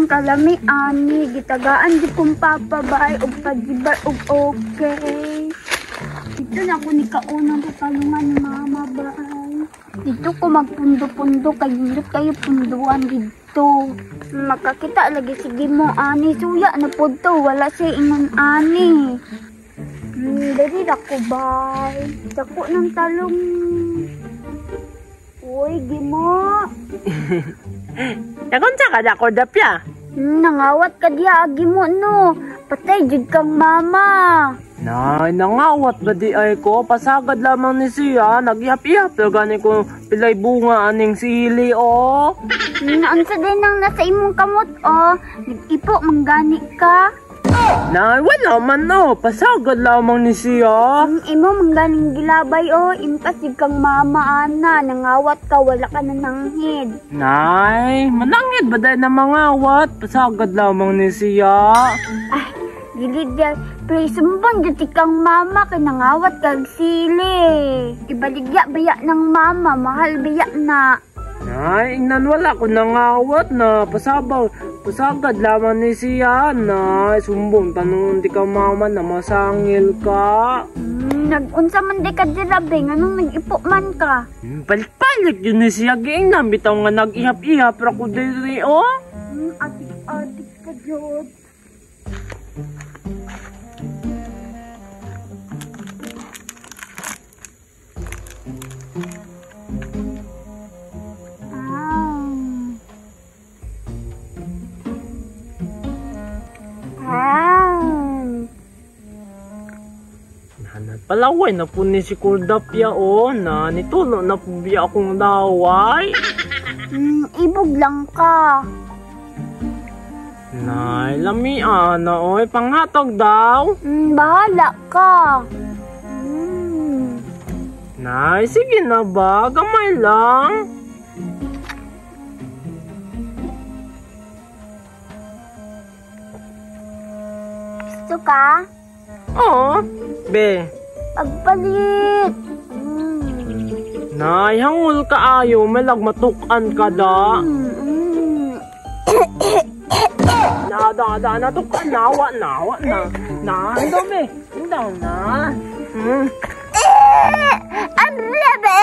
Kalami ani gitagaan di kong papabay og pagibar og okay. Dito na ko ni kaunang patalungan ni mama bay. Dito ko magpundo-pundo kayo punduan dito. Makakita lagi sige mo ani suya na punto wala siya ingon ani. Dali dako bay. Dako ng talong. Uy, gimo. Nakunsa ka dako dapya? Nangawat ka diya, gimo no. Patay jud kang mama. Nay, nangawat ba di ay ko? Pasagad lamang ni siya. Nagyap-yap na gani ko pilay bunga aning sili, oh. Naansa din ang nasa imong kamot, oh. Nag-ipo, manggani ka. Nay, wala man, no. Pasagad lamang ni siya. Imo, mangganing gilabay, oh. Impas jud kang mama, ana. Nangawat ka, wala ka na nanghid. Nay, manangid ba dahil na mangawat? Pasagad lamang ni siya. Ay, gilid yan. Pero sumbang jud kang mama, kay nangawat kag sili. Ibaligya baya ng mama, mahal baya na. Nay, ingnan wala ko nangawat na. Pasagad lamang ni siya, nay. Sumbong, tanong di ka mama na masangil ka. Nag-unsa man di ka dirabe, nganong nag-ipo man ka? Palit-palit yun ni siya, giingnan. Bitaw nga nag-ihap-ihap, pero ko diri, oh. Atik-atik ka, Jod. Palaway na po ni si Kurdapya, oh, na nitulo na po biya akong daway. Ibog lang ka. Nay, lamian na, oy, panghatag daw. Bahala ka. Nay, sige na ba? Gamay lang. Gusto ka? Oo, be. Pagpalit. Nay, hangul ka ayo, may lagmatukan ka da. Natukan, nawa na. Ando be, indaw na. Ang labi!